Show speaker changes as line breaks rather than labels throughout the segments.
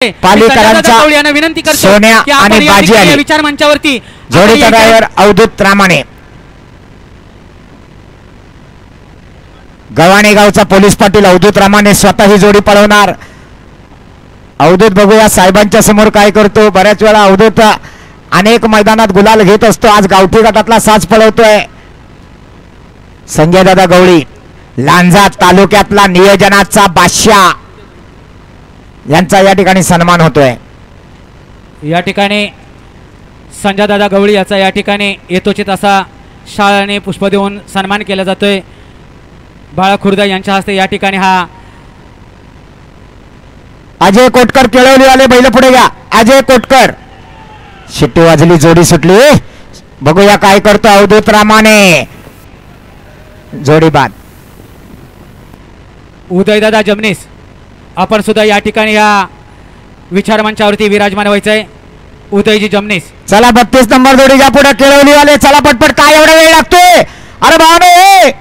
पालीकरांचा
विनंती करतो
सोन्या आणि बाजी आली
विचार मंचावरती
जोडीचा ड्रायव्हर अवधूत रामाने गव्हाणे गावचा पोलीस पाटील अवधूत रामाने स्वतः ही जोडी पळवणार. अवधूत बघूया साहेबांच्या समोर काय करतो. बऱ्याच वेळा अवधूत अनेक मैदानात गुलाल घेत असतो. आज गावठी गटातला साज पळवतोय. संजय दादा गवळी लांजा तालुक्यातला नियोजनाचा बादशाह यांचा या ठिकाणी सन्मान होतोय.
या ठिकाणी संजय दादा गवळी याचा या ठिकाणी यथोचित असा शाळाने पुष्प देऊन सन्मान केला जातोय. बाळा खुर्दा यांच्या हस्ते या ठिकाणी हा
अजय कोटकर केळवलीवाले बैल पुढे घ्या. अजय कोटकर शिट्टी वाजली जोडी सुटली. बघूया काय करतो अवधूत रामाने. जोडी बाद.
उदयदादा जमनीस आपण सुद्धा या ठिकाणी या विचार मंचावरती विराजमान व्हायचंय. उदयजी जमनीस
चला 32 नंबर जोडी घ्या पुढे केळवलीवाले. चला पटपट. काय एवढा वेळ लागतोय. अरे भावने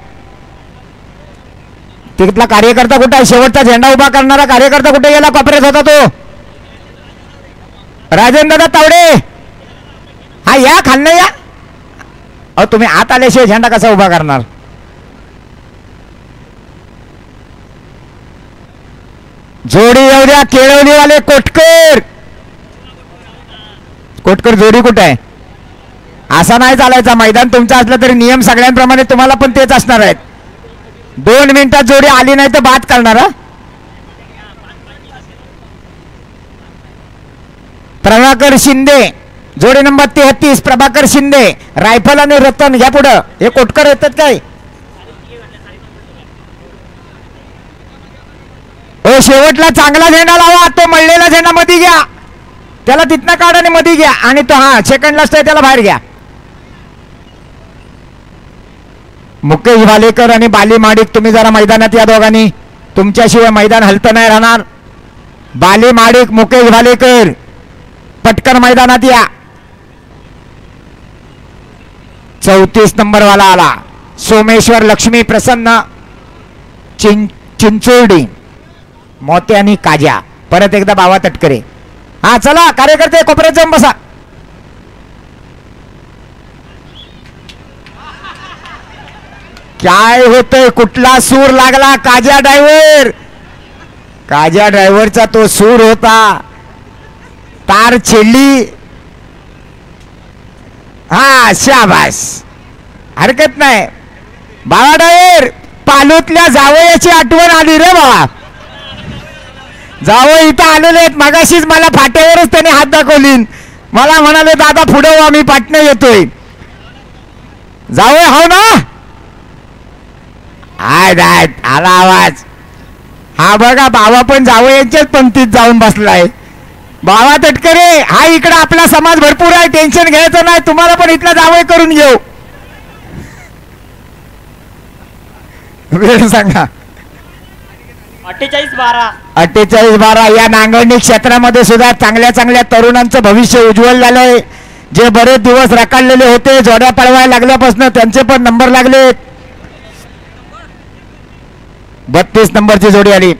तिथला कार्यकर्ता कुठे आहे. शेवटचा झेंडा उभा करणारा कार्यकर्ता कुठे गेला. कॉपरेत होता तो राजेंद्र तावडे. हा या खाल्लं या. अहो तुम्ही आत आल्याशिवाय झेंडा कसा उभा करणार. जोडी येऊ द्या. केळवलीवाले कोटकर. कोटकर जोडी कुठे आहे. असा नाही चालायचा. मैदान तुमचं असलं तरी नियम सगळ्यांप्रमाणे तुम्हाला पण तेच असणार आहेत. 2 मिनिटात जोडी आली नाही तर बाद करणार. प्रभाकर शिंदे जोडी नंबर 33 प्रभाकर शिंदे रायफल आणि रतन घ्या पुढं. हे कोटकर येतात काय. ओ शेवटला चांगला झेंडा लावा. तो मळलेला झेंडा मध्ये घ्या. त्याला तिथनं काढ आणि मध्ये घ्या. आणि तो हा सेकंड लास्ट आहे त्याला बाहेर घ्या. मुकेश भालेकर आणि बाली माडिक तुम्ही जरा मैदानात या. दोघांनी तुमच्याशिवाय मैदान हलत नाही राहणार. बाली माडिक मुकेश भालेकर पटकन मैदानात या. 34 नंबर वाला आला सोमेश्वर लक्ष्मी प्रसन्न चिंचोर्डी मोते आणि काजा. परत एकदा बावा तटकरे. हा चला कार्यकर्ते कोपऱ्यात जाऊन बसा. काय होतंय. कुठला सूर लागला. काजा ड्रायव्हर. काजा ड्रायव्हरचा तो सूर होता. तार छेडली. हा शाबास. हरकत नाही. बाबा ड्रायव्हर पालूतल्या जावयाची आठवण आली रे बाबा. जावं इथं आलेले आहेत. मगाशीच मला फाट्यावरच त्यांनी हात दाखवली. मला म्हणाले दादा पुढे वा मी पाटणं येतोय. जावय हो ना. आला आवाज. हा बघा बाबा पण जावयाच्याच पंक्तीत जाऊन बसलाय. बाबा तटकरे हा इकडे आपला समाज भरपूर आहे. टेन्शन घ्यायचं नाही. तुम्हाला पण इथला जावय करून घेऊ. वेळ सांगा. 48-12 या नांगरणी क्षेत्रामध्ये सुद्धा चांगल्या चांगल्या तरुणांचं भविष्य उज्ज्वल झालंय. जे बरेच दिवस रखडलेले होते जोड्या पळवायला लागल्यापासून त्यांचे पण नंबर लागले. 32 नंबरची जोडी आली.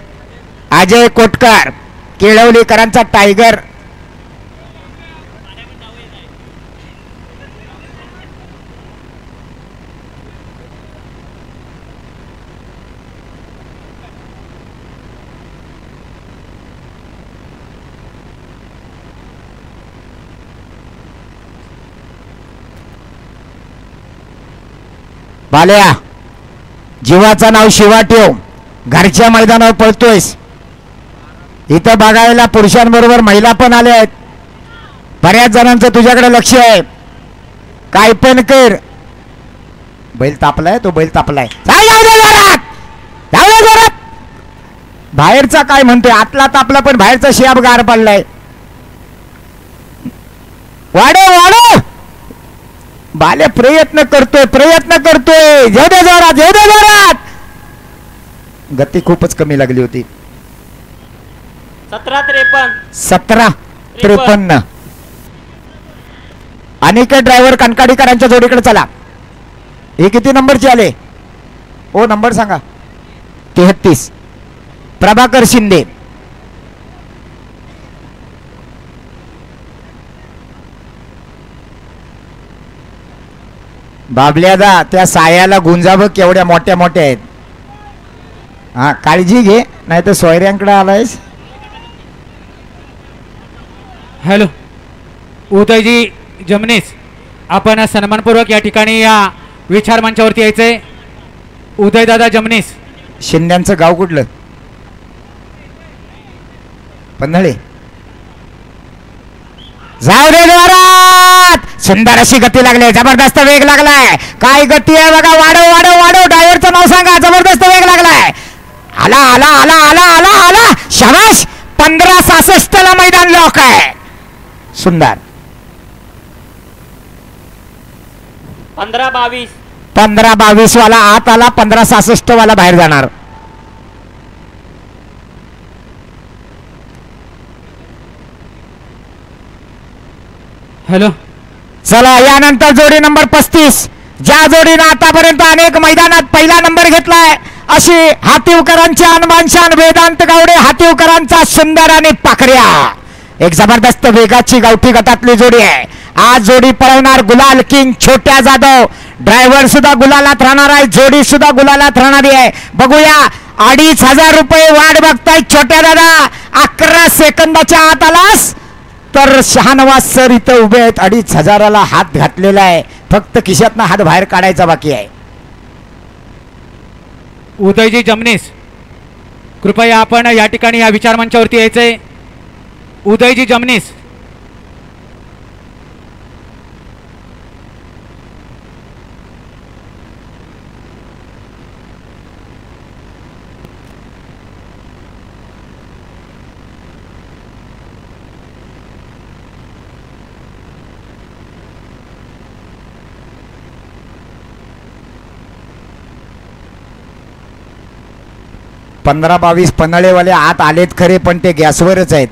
अजय कोटकर केळवलीकरांचा टायगर. बाल्या जीवाचं नाव शिवा ठेव. घरच्या मैदानावर पळतोयस. इथं बघायला पुरुषांबरोबर महिला पण आल्या आहेत. बऱ्याच जणांचं तुझ्याकडे लक्ष आहे. काय पण कर. बैल तापलाय. तो बैल तापलाय. बाहेरचा काय म्हणतोय. आतला तापला पण बाहेरचा शियाब गार पडलाय. वाढव वाढव. बाले प्रयत्न करतोय. जाऊ दे जोरात. गती खूपच कमी लागली होती. 17-53 अनिकेत ड्रायव्हर कणकाडीकरांच्या जोडीकडे चला. हे किती नंबरचे आले. ओ नंबर सांगा. 33 प्रभाकर शिंदे बाबल्यादा त्या सायाला गुंजा बघ केवढ्या मोठ्या मोठ्या आहेत. हा काळजी घे नाही तर सोयऱ्यांकडे आलायस.
हॅलो उदयजी जमनीस आपण सन्मानपूर्वक या ठिकाणी या विचार मंचावरती यायचंय. उदयदादा जमनीस.
शिंद्यांचं गाव कुठलं? पन्हाळे. जाऊ दे जोरात. सुंदर अशी गती लागली. जबरदस्त वेग लागलाय. काय गती आहे बघा. वाढव वाढव वाढव. ड्रायव्हरचं नाव सांगा. जबरदस्त वेग लागलाय. आला आला आला आला आला आला. शाबाश. 15-66 ला मैदान लॉक आहे. सुंदर.
15-22.
15-22 वाला आत आला. 15-66 वाला बाहेर जाणार.
हॅलो
चला यानंतर जोडी नंबर 35 ज्या जोडीनं आतापर्यंत अनेक मैदानात पहिला नंबर घेतलाय अशी हातीवकरांची अनमानशान वेदांत गावडे हातीवकरांचा सुंदर आणि पाखऱ्या. एक जबरदस्त वेगाची गावठी गटातली जोडी आहे. आज जोडी पळवणार गुलाल किंग छोट्या जाधव. ड्रायव्हर सुद्धा गुलालात राहणार आहे. जोडी सुद्धा गुलालात राहणारी आहे. बघूया 2,500 रुपये वाट बघताय छोट्या दादा. 11 सेकंदाच्या आत आलास तर शहानवाज सर इथं उभे आहेत. 2,500ला हात घातलेला आहे. फक्त खिशातनं हात बाहेर काढायचा बाकी आहे.
उदयजी जमनीस कृपया आपण या ठिकाणी या विचार मंचावरती यायचंय. उदयजी जमनीस.
- 15-22 पन्हाळेवाले आत आलेत खरे पण ते गॅसवरच आहेत.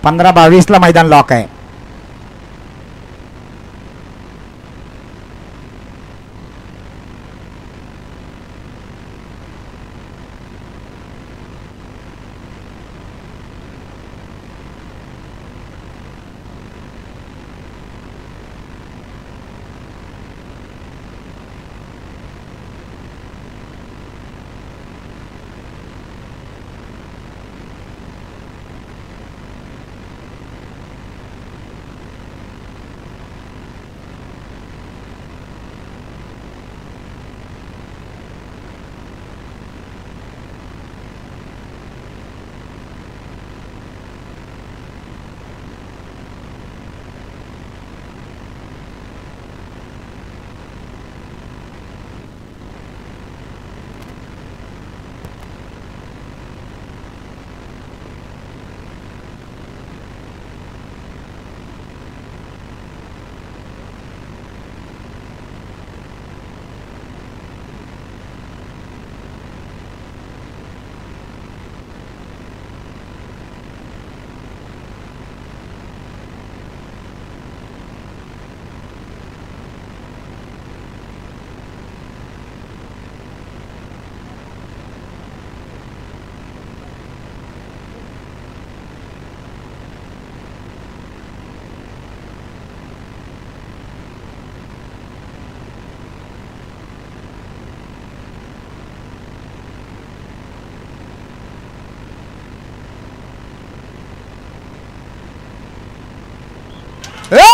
15-22 ला मैदान लॉक आहे.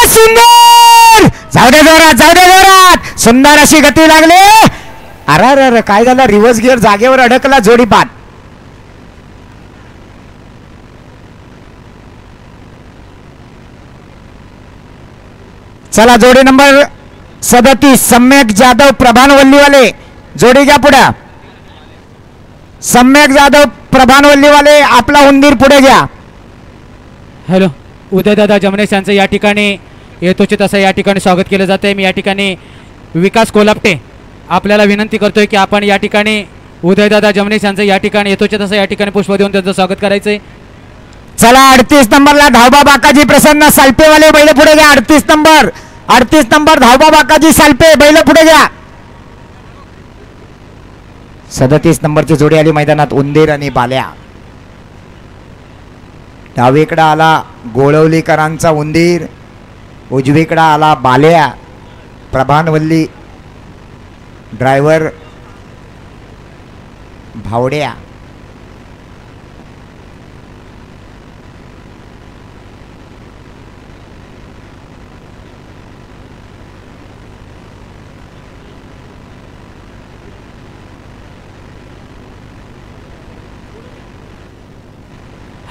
सुंदर. जाऊ दे जोरात. जाऊ दे जोरात. सुंदर अशी गती लागली. अरे काय झालं. रिव्हर्स गिअर जागेवर अडकला जोडी पाठ. चला जोडी नंबर 37 सम्यक जाधव प्रभानवल्लीवाले जोडी घ्या पुढे. सम्यक जाधव प्रभानवल्लीवाले आपला उंदीर पुढे घ्या.
हॅलो उदयदादा जमनेस यांचं या ठिकाणी यथोचित असं या ठिकाणी स्वागत केलं जातं आहे. मी या ठिकाणी विकास कोलापटे आपल्याला विनंती करतोय की आपण या ठिकाणी उदयदादा जमनेस यांचं या ठिकाणी यथोचित असं या ठिकाणी पुष्प देऊन त्यांचं स्वागत करायचंय.
चला 38 नंबरला धावबा बाकाजी प्रसन्न सालपेवाले बैल पुढे घ्या. 38 नंबर धावबा बाकाजी सालपे बैल पुढे घ्या. 37 नंबरची जोडी आली मैदानात. उंदीर आणि बाल्या. डावीकडे आला गोळवलीकरांचा उंदीर. उजवीकडे आला बाल्या. प्रभानवल्ली ड्रायव्हर भावड्या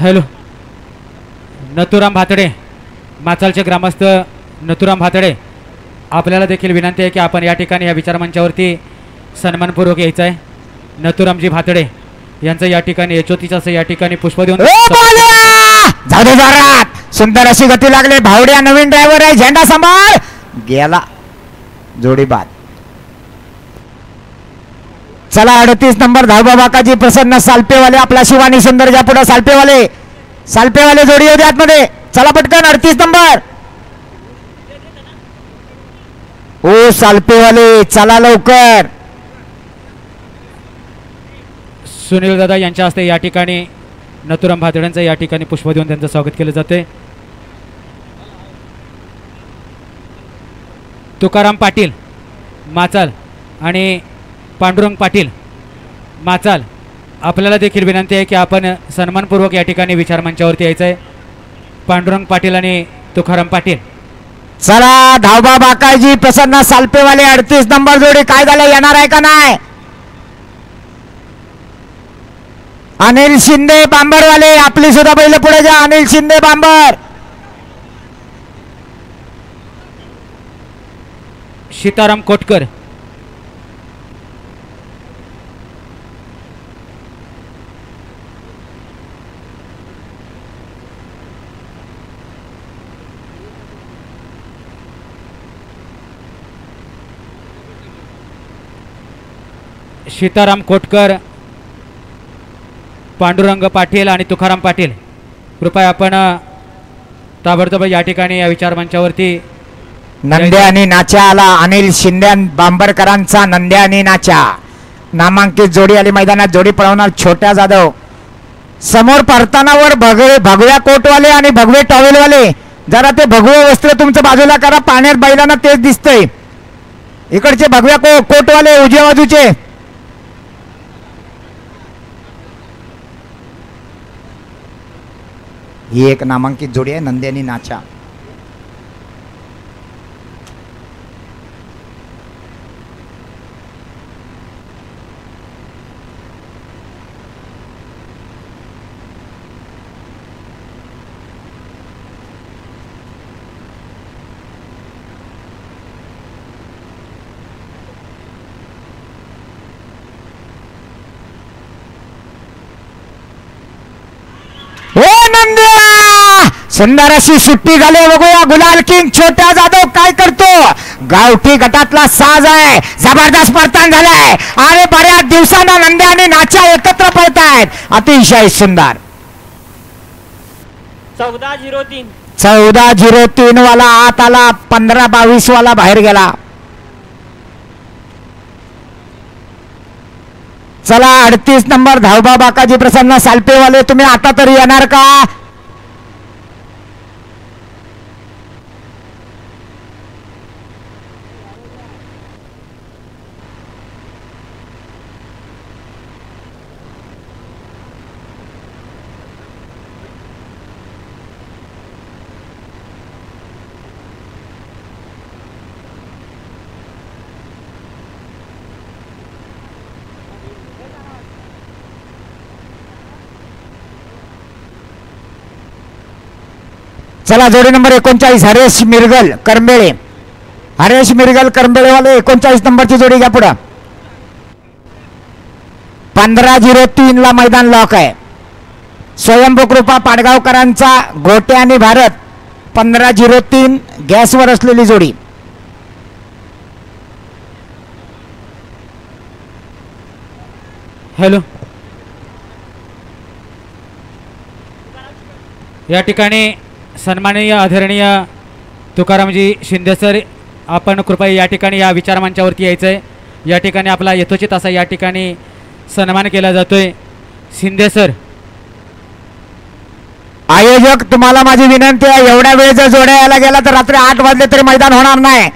हॅलो, नथुराम भातडे, माचालचे ग्रामस्थ नथुराम भातडे, आपल्याला देखील विनंती आहे की आपण या ठिकाणी या विचारमंचावरती सन्मानपूर्वक यायचं आहे. नथुरामजी भातडे यांचं या ठिकाणी यचोतीचं असं या ठिकाणी पुष्प देऊन
जाऊ दे जोरात. सुंदर अशी गती लागली. भावड्या नवीन ड्रायव्हर आहे. झेंडा सांभाळ. गेला जोडी बाद. चला 38 नंबर धावबा बाकाजी प्रसन्न सालपेवाले आपला शिवानी सुंदरच्या पुढे सालपेवाले जोडी होते आतमध्ये. चला पटकन 38 नंबर. ओ सालपेवाले चला लवकर.
सुनील दादा यांच्या हस्ते या ठिकाणी नथुराम भातड्यांचं या ठिकाणी पुष्प देऊन त्यांचं स्वागत केलं जाते. तुकाराम पाटील माचाल आणि पांडुरंग पाटील माचाल, आपल्याला देखील विनंती आहे की आपण सन्मानपूर्वक या ठिकाणी विचारमंचावरती यायचं आहे. पांडुरंग पाटील आणि तुकाराम पाटील.
चला धावबा बाकाजी प्रसन्न सालपेवाले 38 नंबर जोडी काय झालं, येणार आहे का नाही? अनिल शिंदे बांबरवाले आपली सुद्धा बैल पुढे जा. अनिल शिंदे बांबर.
सीताराम कोटकर, सीताराम कोटकर, पांडुरंग पाटील आणि तुकाराम पाटील, कृपया आपण ताबडतोब या ठिकाणी या विचारमंचावरती.
नंद्या आणि नाचा आला. अनिल शिंदे बांबरकरांचा नंद्या आणि नाचा नामांकित जोडी आली मैदानात. जोडी पळवणार छोट्या जाधव. समोर परतानावर भगव्या कोटवाले आणि भगवे टॉवेलवाले. जरा ते भगवं वस्त्र तुमचं बाजूला करा. पाण्यात बैलांना तेच दिसतंय. इकडचे भगव्या कोटवाले उजव्या बाजूचे. ही एक नामांकित जोडी आहे नंदी आणि नाचा. सुंदर अशी सुट्टी झाली. बघूया गुलाल किंग छोट्या जाधव काय करतो. गावठी गटातला साज आहे. जबरदस्त परतान झालाय आणि बऱ्याच दिवसांना नंद्या आणि नाचा एकत्र पळतायत. अतिशय सुंदर. 14-03 वाला आत आला. 15-22 वाला बाहेर गेला. चला 38 नंबर धावबा बाकाजी प्रसन्न सालपेवाले, तुम्ही आता तरी येणार का? चला जोडी नंबर 39 हरेश मिरगल करंबेळे. हरेश मिरगल करंबेळेवाले 39 नंबरची जोडी घ्या पुढं. 15-03 ला मैदान लॉक आहे. स्वयंभू कृपा पाडगावकरांचा गोटे आणि भारत 15-03 गॅसवर असलेली जोडी.
हॅलो, या ठिकाणी सन्माननीय आदरणीय तुकारामजी शिंदे सर, आपण कृपया या ठिकाणी या विचारमंचावरती यायचं आहे. या ठिकाणी आपला यथोचित असा या ठिकाणी सन्मान केला जातोय. शिंदे सर.
आयोजक, तुम्हाला माझी विनंती आहे, एवढ्या वेळ जर जोड्या यायला गेला तर रात्री 8 वाजले तरी मैदान होणार नाही.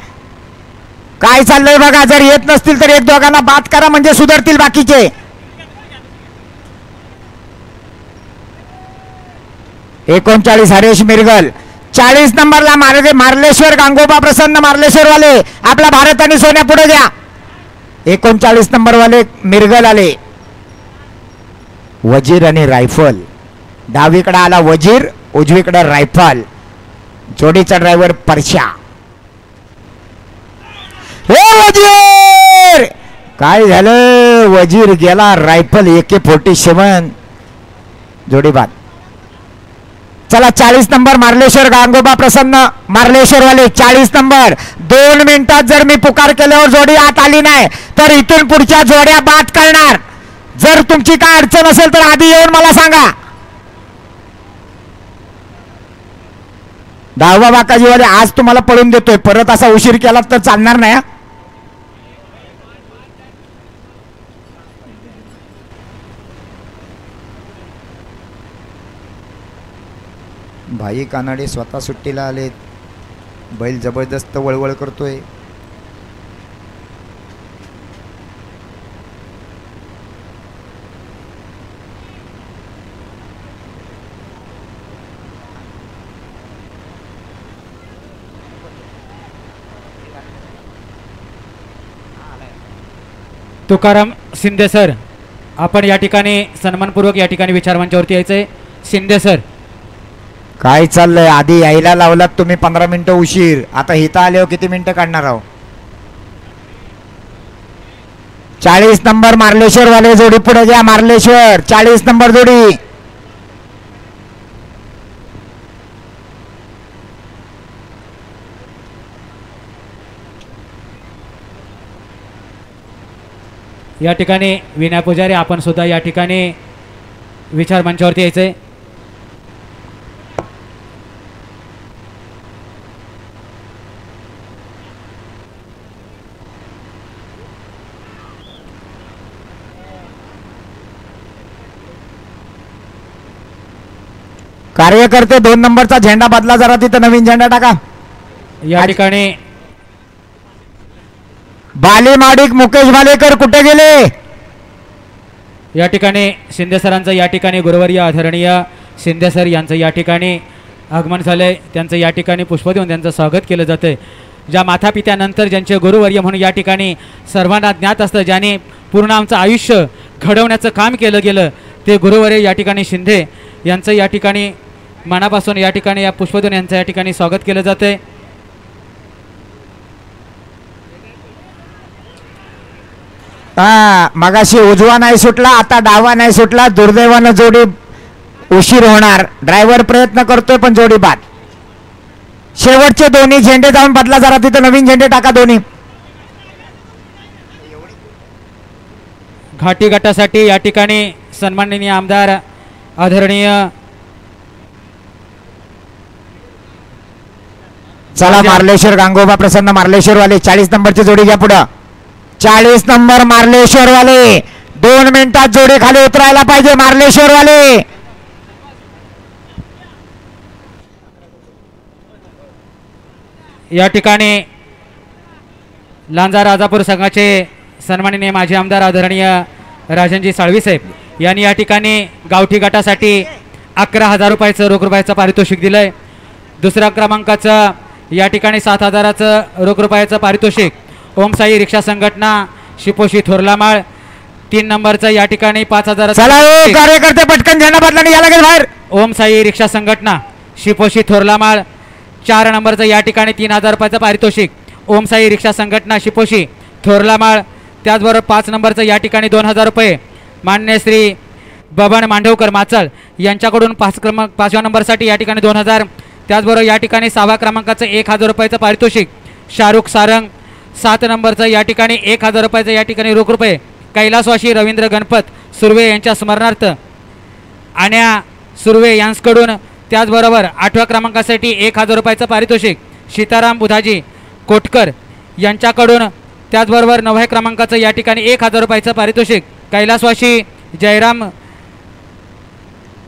काय चाललंय बघा. जर येत नसतील तर एक दोघांना बाद करा म्हणजे सुधारतील बाकीचे. एकोणचाळीस हरेश मिरगल. 40 नंबरला मार्लेश्वर गांगोबा प्रसन्न मार्लेश्वरवाले. आपला भारत आणि सोन्या पुढे घ्या. 39 नंबरवाले मिरगल आले. वजीर आणि रायफल. डावीकडे आला वजीर, उजवीकडे रायफल. जोडीचा ड्रायव्हर परशा. हे वजीर काय झालं. वजीर गेला. रायफल AK-47 जोडी बाद. चला 40 नंबर मार्लेश्वर गांगोबा प्रसन्न मार्लेश्वरवाले. 40 नंबर. 2 मिनिटात जर मी पुकार केल्यावर जोडी आत आली नाही तर इथून पुढच्या जोड्या बाद करणार. जर तुमची काय अडचण असेल तर आधी येऊन मला सांगा. 10वा बाकाजीवाले आज तुम्हाला पळून देतोय. परत असा उशीर केला तर चालणार नाही. भाई कानाडे स्वतः सुट्टीला आलेत. बैल जबरदस्त वळवळ करतोय.
तुकाराम शिंदे सर, आपण या ठिकाणी सन्मानपूर्वक या ठिकाणी विचारमंचावरती यायचंय. शिंदे सर,
काय चाललंय. आधी यायला लावलात तुम्ही 15 मिनिटं उशीर. आता इथं आल्यावर किती मिनिटं काढणार आहो. 40 नंबर मार्लेश्वर वाले जोडी पुढे घ्या. मार्लेश्वर 40 नंबर जोडी.
या ठिकाणी विनय पुजारी, आपण सुद्धा या ठिकाणी विचार मंचावरती यायचंय.
कार्यकर्ते 2 नंबरचा झेंडा बदला जरा. तिथं नवीन झेंडा टाका.
या ठिकाणी
बाली माडिक मुकेश भालेकर कुठे गेले.
या ठिकाणी शिंदे सरांचं या ठिकाणी गुरुवर्य आदरणीय शिंदे सर यांचं या ठिकाणी आगमन झालंय. त्यांचं या ठिकाणी पुष्प देऊन त्यांचं स्वागत केलं जातं. ज्या मातापित्यानंतर ज्यांचे गुरुवर्य म्हणून या ठिकाणी सर्वांना ज्ञात असतं, ज्याने पूर्ण आमचं आयुष्य घडवण्याचं काम केलं गेलं, ते गुरुवर्य या ठिकाणी शिंदे यांचं या ठिकाणी मनापासून या ठिकाणी या पुष्प देऊन यांचं या ठिकाणी स्वागत केलं जातंय.
मगाशी उजवा नाही सुटला, आता डावा नाही सुटला. दुर्दैवानं जोडी उशीर होणार. ड्रायव्हर प्रयत्न करतोय पण जोडी बाद. शेवटचे दोन्ही झेंडे जाऊन बदला जरा. तिथे नवीन झेंडे टाका दोन्ही.
घाटी गटासाठी या ठिकाणी सन्माननीय आमदार आदरणीय
चला मार्लेश्वर गांगोबा प्रसन्न मार्लेश्वर वाले 40 नंबरची जोडी घ्या पुढं. 40 नंबर मार्लेश्वर वाले. 2 मिनिटात जोडी खाली उतरायला पाहिजे मार्लेश्वर वाले.
या ठिकाणी लांजा राजापूर संघाचे सन्माननीय माजी आमदार आदरणीय राजनजी साळवी साहेब यांनी या ठिकाणी गावठी गटासाठी 11,000 रुपयाचं रोख रुपयाचं पारितोषिक दिलंय. दुसऱ्या क्रमांकाचं या ठिकाणी 7,000चं रोख रुपयाचं पारितोषिक ओम साई रिक्षा संघटना शिपोशी थोरलामाळ. 3 नंबरचं या ठिकाणी 5,000.
चला कार्यकर्ते पटकन झेंडा बदलाने या लागेल बाहेर.
ओम साई रिक्षा संघटना शिपोशी थोरलामाळ. 4 नंबरचं या ठिकाणी 3,000 रुपयाचं पारितोषिक ओम साई रिक्षा संघटना शिपोशी थोरलामाळ. त्याचबरोबर 5 नंबरचं या ठिकाणी 2,000 रुपये मान्य श्री बबन मांडवकर माचळ यांच्याकडून 5व्या नंबरसाठी या ठिकाणी 2,000. त्याचबरोबर या ठिकाणी 6व्या क्रमांकाचं 1,000 रुपयाचं पारितोषिक शाहरुख सारंग. 7 नंबरचं या ठिकाणी 1,000 रुपयाचं या ठिकाणी रोख रुपये कैलासवासी रवींद्र गणपत सुर्वे यांच्या स्मरणार्थ आण्या सुर्वे यांच्याकडून. त्याचबरोबर 8व्या क्रमांकासाठी 1,000 रुपयाचं पारितोषिक सीताराम बुधाजी कोटकर यांच्याकडून. त्याचबरोबर 9व्या क्रमांकाचं या ठिकाणी 1,000 रुपयाचं पारितोषिक कैलासवासी जयराम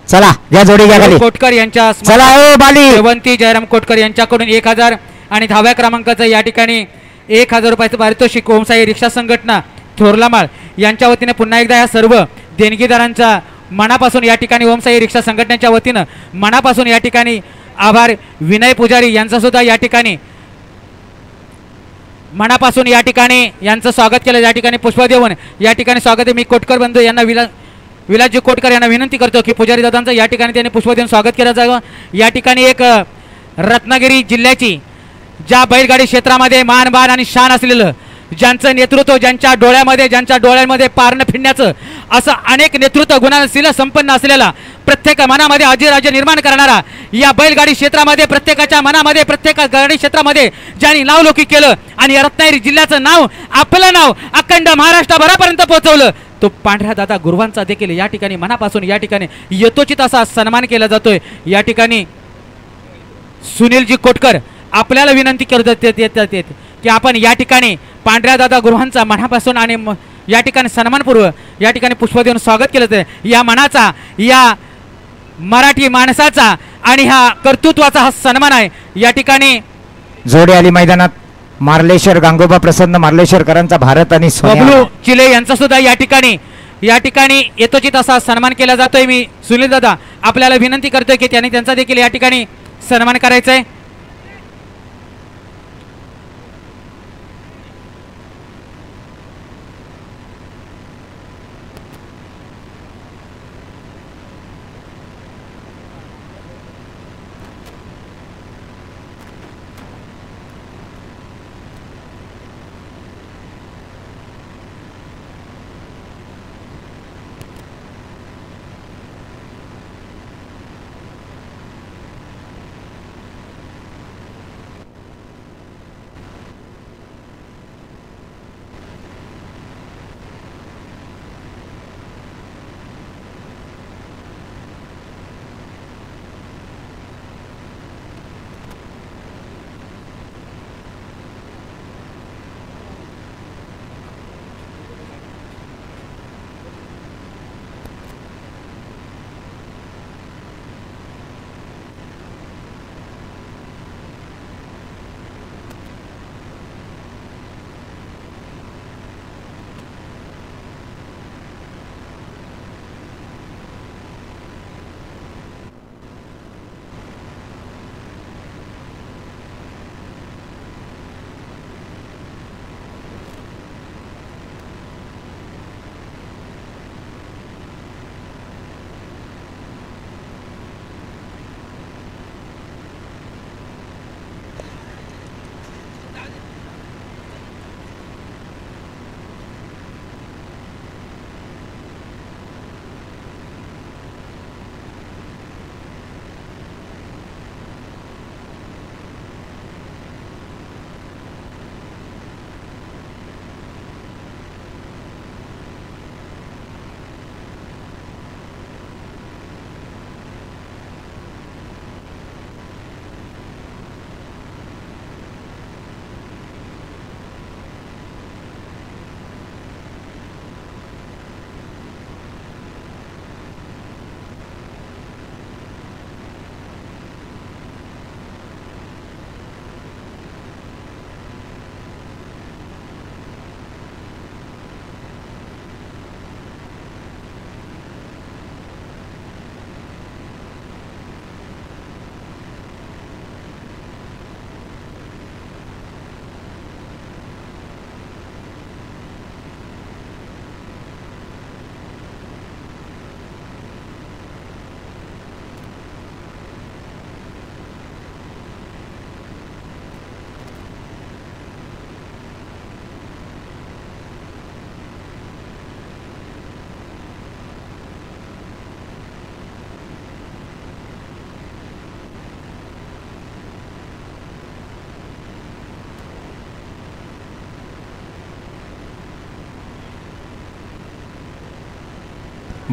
चला या जोडी घ्या खाली
कोटकर यांच्या.
चला ओ बाली
शेवंती जयराम कोटकर यांच्याकडून 1,000. आणि 10व्या क्रमांकाचं या ठिकाणी 1000 रुपयाचं पारितोषिक ओमसाई रिक्षा संघटना थोरलामाळ यांच्या वतीने पुन्हा एकदा या सर्व देणगीदारांचा मनापासून या ठिकाणी ओमसाई रिक्षा संघटनेच्या वतीनं मनापासून या ठिकाणी आभार. विनय पुजारी यांचा सुद्धा या ठिकाणी मनापासून या ठिकाणी यांचं स्वागत केलं. या ठिकाणी पुष्प देऊन या ठिकाणी स्वागत आहे. मी कोटकर बंधू यांना विलासजी कोटकर यांना विनंती करतो की पुजारी दादांचं या ठिकाणी त्यांनी पुष्प देऊन स्वागत केलं जावं. या ठिकाणी एक रत्नागिरी जिल्ह्याची ज्या बैलगाडी क्षेत्रामध्ये मान आणि शान असलेलं ज्यांचं नेतृत्व ज्यांच्या डोळ्यामध्ये पारणं फिरण्याचं असं अनेक नेतृत्व गुणांशील संपन्न असलेला प्रत्येक मनामध्ये अजिराज्य निर्माण करणारा या बैलगाडी क्षेत्रामध्ये प्रत्येकाच्या मनामध्ये प्रत्येक गाडी क्षेत्रामध्ये ज्यांनी नावलौकिक केलं आणि या रत्नागिरी जिल्ह्याचं नाव आपलं नाव अखंड महाराष्ट्रभरापर्यंत पोहोचवलं तो पांढऱ्या दादा गुरुवांचा देखील या ठिकाणी मनापासून या ठिकाणी यथोचित असा सन्मान केला जातोय. या ठिकाणी सुनीलजी कोटकर आपल्याला विनंती करत येतात की आपण या ठिकाणी पांढऱ्या दादा गुरुवांचा मनापासून आणि या ठिकाणी सन्मानपूर्वक या ठिकाणी पुष्प देऊन स्वागत केलं जातं. या मनाचा या मराठी माणसाचा आणि हा कर्तृत्वाचा हा सन्मान आहे. या ठिकाणी
जोडी आली मैदानात मार्लेश्वर गांगोबा प्रसन्न मार्लेश्वरकरांचा भारत आणि
बबलू चिले यांचा सुद्धा या ठिकाणी यथोचित असा सन्मान केला जातोय. मी सुनील दादा आपल्याला विनंती करतोय की त्यांनी त्यांचा देखील या ठिकाणी सन्मान करायचा आहे.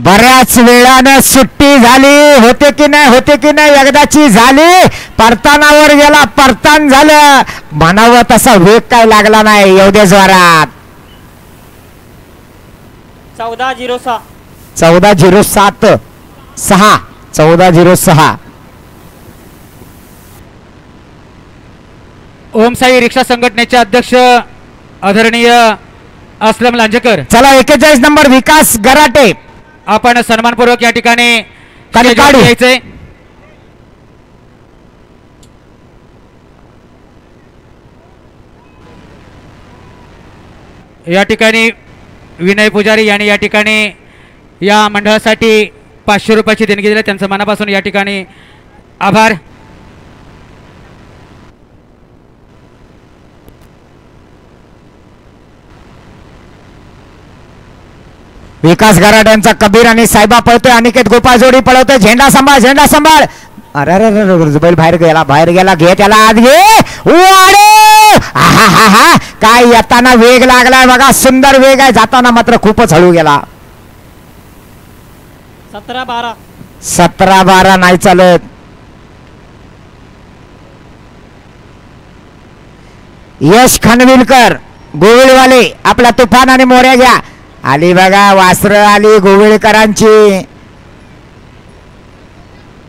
बऱ्याच वेळानं सुट्टी झाली होते की नाही एकदाची झाली परतानावर गेला परतान झालं म्हणावं तसा वेग काय लागला नाही एवढ्या जोरात 14:07 14:06
ओमसाई रिक्षा संघटनेचे अध्यक्ष आदरणीय असलम लांजेकर.
चला 41 नंबर विकास गराटे
आपण सन्मानपूर्वक या ठिकाणी
काढू.
घ्यायचंय. या ठिकाणी विनय पुजारी यांनी या ठिकाणी या मंडळासाठी 500 रुपयाची देणगी दिली. त्यांचं मनापासून या ठिकाणी आभार.
विकास गराड्यांचा कबीर आणि साहेबा पळतोय. अनिकेत गोपाळ जोडी पळवतोय. झेंडा सांभाळ, झेंडा सांभाळ. अरे अरे अरे बैल बाहेर गेला घे त्याला आत घे. वाडे हा काय येताना वेग लागलाय बघा, सुंदर वेग आहे. जाताना मात्र खूपच हळू गेला. 17-12 नाही चालत. यश खानविलकर गोविळवाले आपला तुफान आणि मोऱ्या घ्या. आली बघा वासर आली गोविळकरांची.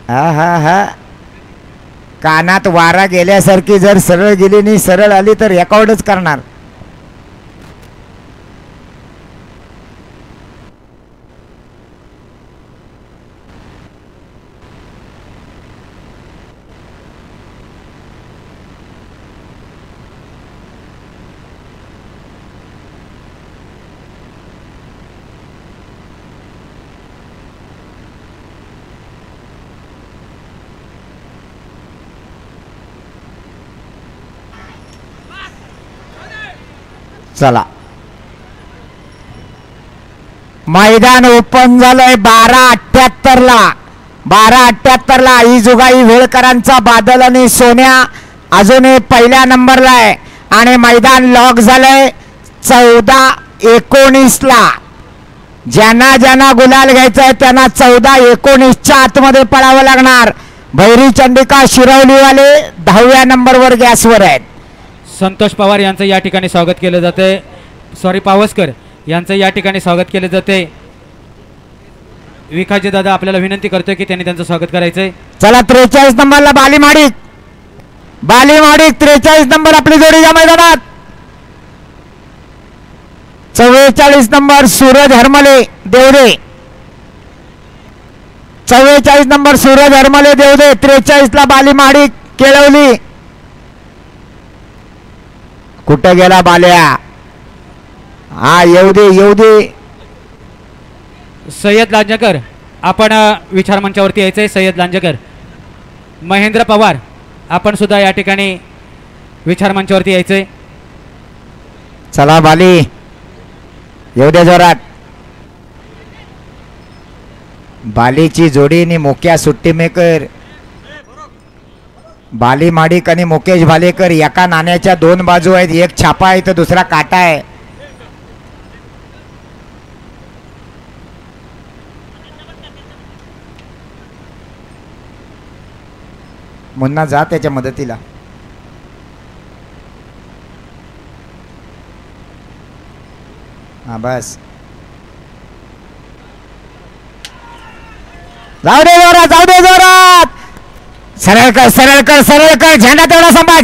हा कानात वारा गेल्यासारखी जर सरळ गेली नाही सरळ आली तर रेकॉर्डच करणार. चला मैदान ओपन झालंय 12-78 ला ही जुगाई वेळकरांचा बादल आणि सोन्या अजूनही पहिल्या नंबरला आहे आणि मैदान लॉक झालंय 14-19 ला. ज्यांना ज्यांना गुलाल घ्यायचा आहे त्यांना 14-19च्या आतमध्ये पळावं लागणार. भैरी चंडिका शिरवलीवाले 10व्या नंबरवर गॅसवर आहेत.
संतोष पवार यांचं या ठिकाणी स्वागत केलं जाते. पावसकर यांचं या ठिकाणी स्वागत केले जाते. विकासजी दादा आपल्याला विनंती करतोय की त्यांनी त्यांचं स्वागत करायचंय.
चला 43 नंबरला बाली माडिक 43 नंबर आपली जोडी या मैदानात. 44 नंबर सूरज हरमले देवदे 44 नंबर सूरज हरमले देवदे. 43 ला बाली माडिक केळवली. कुठं गेला बाल्या. हा येऊ दे.
सय्यद लांजेकर आपण विचार मंचावरती यायचंय. सय्यद लांजेकर. महेंद्र पवार आपण सुद्धा या ठिकाणी विचार मंचावरती यायचंय.
चला बाली येऊ दे जोरात. बालीची जोडी आणि मोक्या सुट्टी मेकर बाली माडिक आणि मुकेश भालेकर एका नाण्याच्या दोन बाजू आहेत. एक छापा आहे तर दुसरा काटा आहे. मुन्ना जा त्याच्या मदतीला. हा बस जाऊ दे जोरात. सरळ कर झेंडा तेवढा सांभाळ.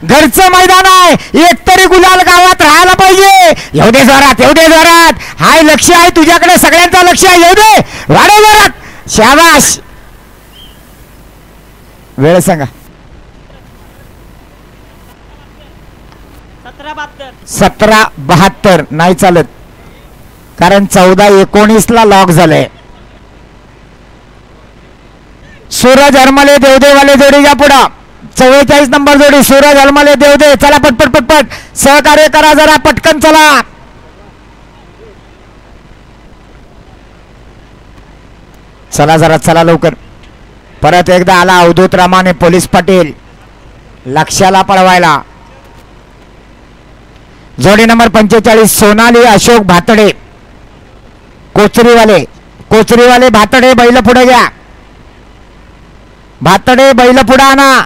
घरचं मैदान आहे. एकतरी गुलाल गावात राहायला पाहिजे. येऊ दे जोरात. हाय लक्ष आहे तुझ्याकडे. सगळ्यांचं लक्ष आहे. येऊ दे वाढव जोरात. शाबाश. वेळ सांगा. 17-72 नाही चालत कारण 14-19 ला लॉक झालंय. सूरज हरमले देवदेवाले जोडी घ्या पुढं. 44 नंबर जोडी सूरज हरमले देवदे. चला पटपट सहकार्य करा जरा पटकन चला. चला लवकर. परत एकदा आला अवधूत रामाने पोलीस पाटील लक्षाला पळवायला. जोडी नंबर 45 सोनाली अशोक भातडे कोचरीवाले भातडे बैल पुढे घ्या. भातडे बैल पुढे आणा.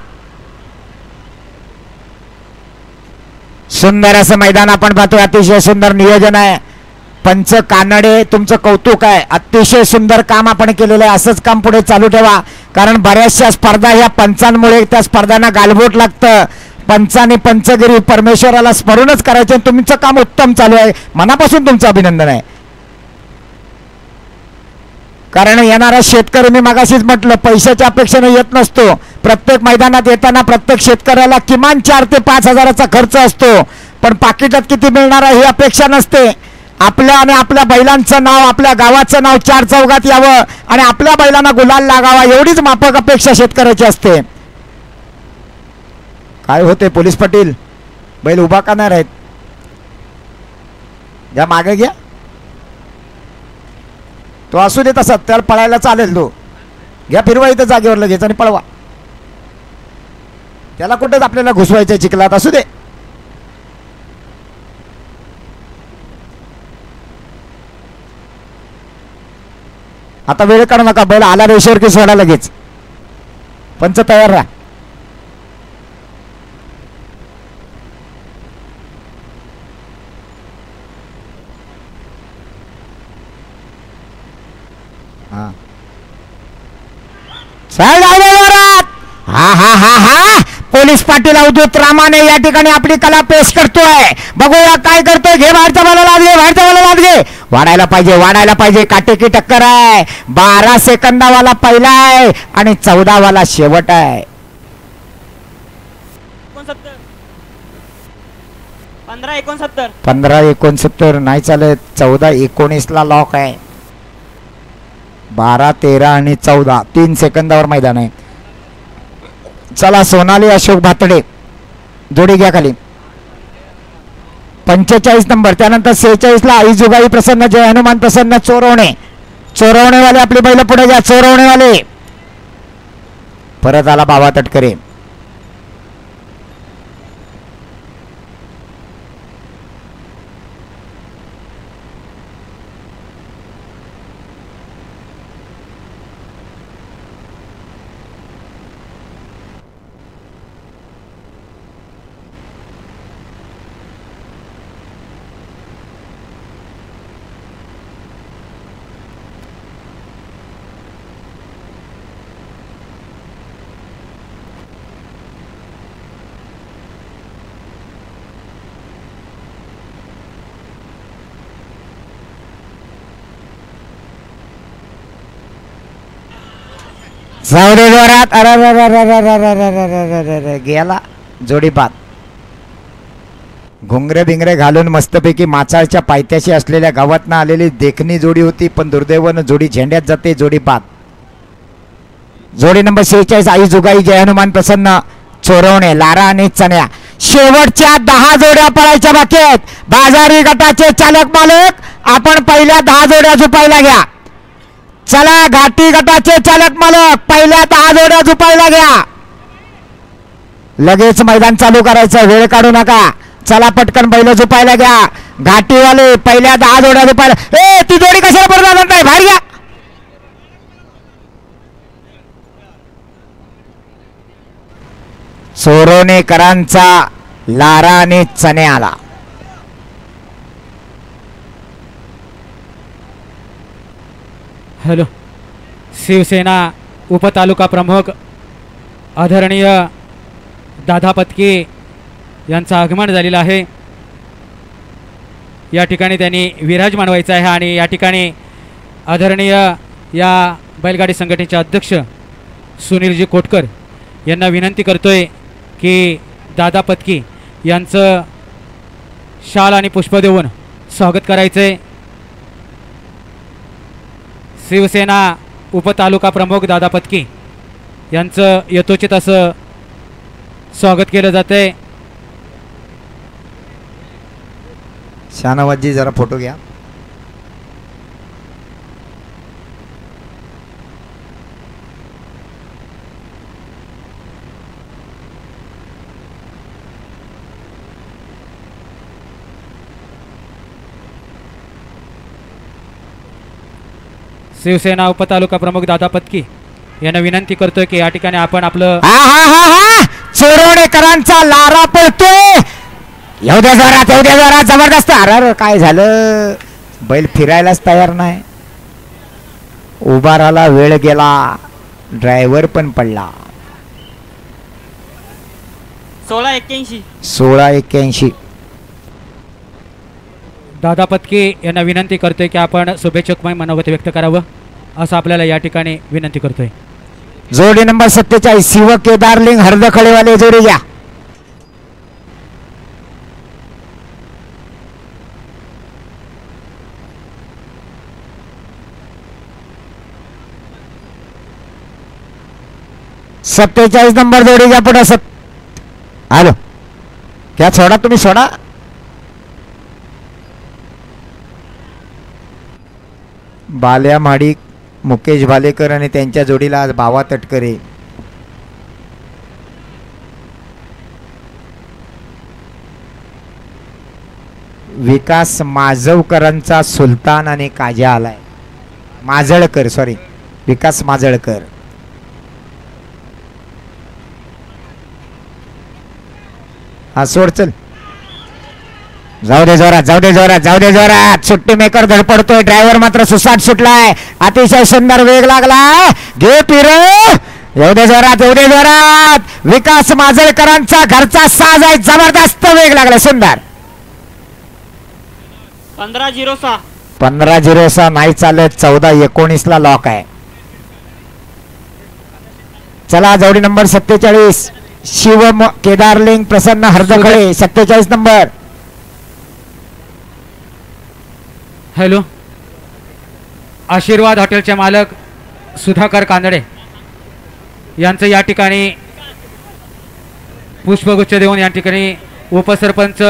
सुंदर असं मैदान आपण पाहतो. अतिशय सुंदर नियोजन आहे. पंच कानडे तुमचं कौतुक आहे. अतिशय सुंदर काम आपण केलेलं आहे. असंच काम पुढे चालू ठेवा कारण बऱ्याचशा स्पर्धा ह्या पंचांमुळे त्या स्पर्धांना गालबोट लागतं. पंचाने पंचगिरी परमेश्वराला स्मरूनच करायचे. तुमचं काम उत्तम चालू आहे, मनापासून तुमचं अभिनंदन आहे. कारण येणारा शेतकरी, मी मागाशीच म्हटलं, पैशाच्या अपेक्षेने येत नसतो. प्रत्येक मैदानात येताना प्रत्येक शेतकऱ्याला किमान 4 ते 5 हजाराचा खर्च असतो, पण पाकिटात किती मिळणार आहे ही अपेक्षा नसते. आपल्या आणि आपल्या बैलांचं नाव, आपल्या गावाचं नाव 4 चौघात यावं आणि आपल्या बैलांना गुलाल लागावा, एवढीच माफक अपेक्षा शेतकऱ्याची असते. काय होते पोलीस पाटील, बैल उभा का नाही राहत? घ्या मागे घ्या, तो असू दे तसा, त्याला पळायला चालेल. तो घ्या, फिरवा इथं जागेवर लगेच आणि पळवा. त्याला कुठेच आपल्याला घुसवायचं चिखलात, असू दे. आता वेळ काढू नका, बैल आला रेषेवर की सोडा लगेच. पंच तयार राहा. हा हा हा हा पोलीस पाटील अवधूत रामाने या ठिकाणी आपली कला पेश करतोय. बघूया काय करतोय. घे बाहेरचा बाला लाद घे, बाहेरचा बाला लाद घे. वाढायला पाहिजे, वाढायला पाहिजे. काटेकी टक्कर आहे. 12 सेकंदावाला पहिला आहे आणि 14 वाला शेवट आहे. 15-69 नाही चालत. 14-19 ला लॉक आहे. 12, 13 आणि 14 3 सेकंदावर मैदान आहे. चला, सोनाली अशोक भातडे जोडी घ्या खाली. 45 नंबर. त्यानंतर 46 ला आई जुगाई प्रसन्न, जय हनुमान प्रसन्न, चोरवणे. चोरवणेवाले आपली बैल पुढे घ्या. चोरवणेवाले परत आला बाबा तटकरे. जावडे जोरात. गेला जोडी बाद. घुंगरे बिंगरे घालून मस्तपैकी माचाळच्या पायथ्याशी असलेल्या गावातनं आलेली देखणी जोडी होती, पण दुर्दैवानं जोडी झेंड्यात जाते. जोडी बाद. जोडी नंबर 46 आई जुगाई, जय हनुमान प्रसन्न, चोरवणे, लारा आणि चण्या. शेवटच्या 10 जोड्या पळायच्या बाकी आहेत. बाजारी गटाचे चालक मालक, आपण पहिल्या 10 जोड्या झुपायला घ्या. चला, घाटी गटाचे चालक मालक, पहिल्या 10 जोड्या झुपायला घ्या. लगेच मैदान चालू करायचं, वेळ काढू नका. चला, पटकन बैल झुपायला घ्या. घाटीवाले पहिल्या 10 जोड्या झुपायला. ए, ती जोडी कशाला पडणार नाही, बाहेर घ्या. चोरवणेकरांचा लारा आणि चण्याला.
हॅलो, शिवसेना उपतालुका प्रमुख आदरणीय दादा पत्की यांचं आगमन झालेलं आहे. या ठिकाणी त्यांनी विराज मानवायचा आहे आणि या ठिकाणी आदरणीय या बैलगाडी संघटनेचे अध्यक्ष सुनीलजी कोटकर यांना विनंती करतोय की दादा पत्की यांचं शाल आणि पुष्प देऊन स्वागत करायचं आहे. शिवसेना उपतालुका प्रमुख दादा पत्की यांचं यथोचित असं स्वागत केलं जातंय.
शानावाजी जरा फोटो घ्या.
शिवसेना उपतालुका प्रमुख दादा पत्की यांना विनंती करतोय की या ठिकाणी आपण आपलं
चोरवणेकरांचा लारा पळतोय. येऊ द्या जोरात, येऊ द्या जोरात, जबरदस्त. अरे काय झालं, बैल फिरायलाच तयार नाही. उभा राहिला, वेळ गेला, ड्रायव्हर पण पडला.
1681.
1681.
दादा पत्के यांना विनंती करतोय की आपण शुभेच्छुकमय मनोगत व्यक्त करावं असं आपल्याला या ठिकाणी विनंती करतोय.
जोडी नंबर 47 शिव केदारलिंग हरदखळेवाले जोडी घ्या. सत्तेचाळीस नंबर जोडी घ्या पुढे. हॅलो क्या सोडा तुम्ही सोडा. बाल्या माडिक मुकेश भालेकर आणि त्यांच्या जोडीला आज भावा तटकरे. विकास माजवकरांचा सुलतान आणि काजा आलाय. माजळकर सॉरी विकास माजळकर. हा सोड चल. जाऊ दे जोरात जाऊ दे जोरात जाऊ दे जोरात. सुट्टी मेकर धडपडतोय. ड्रायव्हर मात्र सुसाट सुटलाय. अतिशय सुंदर वेग लागलाय. घे पिर. येऊ दे जोरात येऊ दे जोरात. विकास माजळकरांचा घरचा साज आहे. जबरदस्त वेग लागलाय. सुंदर.
1506.
1506 नाही चालत. 1419 ला लॉक आहे. चला जोडी नंबर 47 शिव केदारलिंग प्रसन्न हरदखळे 47 नंबर.
हॅलो. आशीर्वाद हॉटेलचे मालक सुधाकर कांदडे यांचं या ठिकाणी पुष्पगुच्छ देऊन या ठिकाणी उपसरपंच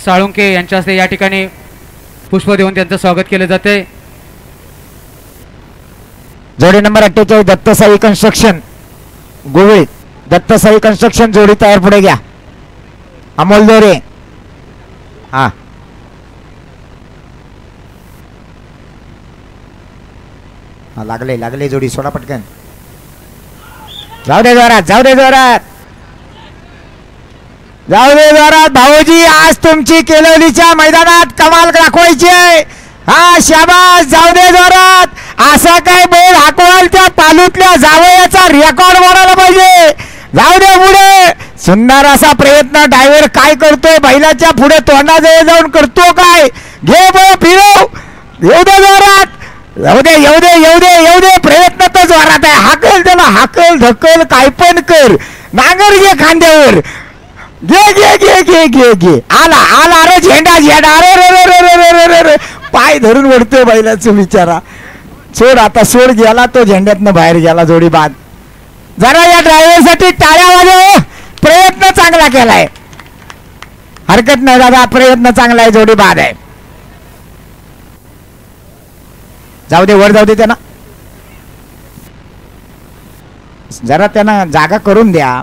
साळुंके यांच्या हस्ते या ठिकाणी पुष्प देऊन त्यांचं स्वागत केलं जाते.
जोडी नंबर 48 दत्तसाई कन्स्ट्रक्शन गोवळी. दत्तसाई कन्स्ट्रक्शन जोडी तयार पुढे घ्या. अमोल दोरे. हा लागले लागले जोडी सोडा पटकन. जाऊ दे जोरात जाऊ दे जोरात जाऊ दे जोरात. भाऊजी आज तुमची केलवलीच्या मैदानात कमाल दाखवायची आहे. हा शाबास. जाऊ दे जोरात. असा काय बैल हाकवाल त्या पालूतल्या जावयाचा रेकॉर्ड बनायला पाहिजे. जाऊ दे पुढे. सुंदर असा प्रयत्न. ड्रायव्हर काय करतोय बैलाच्या पुढे तोंडाजवळ जाऊन करतो काय. घे बळ फिरव. येऊ दे जोरात. येऊ दे येऊ दे येऊ दे येऊ दे. प्रयत्न तर जोरात आहे. हाकल त्याला हाकल धकल काय पण कर. नांगर घे खांद्यावर. घे घे घे घे घे घे. आला आला रे झेंडा झेंडा. अरे रे रे रे रे रे रे रे. पाय धरून वडतोय बैलाचं बिचारा. सोड आता सोड. गेला तो झेंड्यातनं बाहेर गेला. जोडी बाद. जरा या ड्रायव्हरसाठी टाळ्या वाजव. प्रयत्न चांगला केलाय. हरकत नाही दादा. प्रयत्न चांगला आहे. जोडी बाद आहे. जाऊ दे वर जाऊ दे. त्यांना जरा त्यांना जागा करून द्या.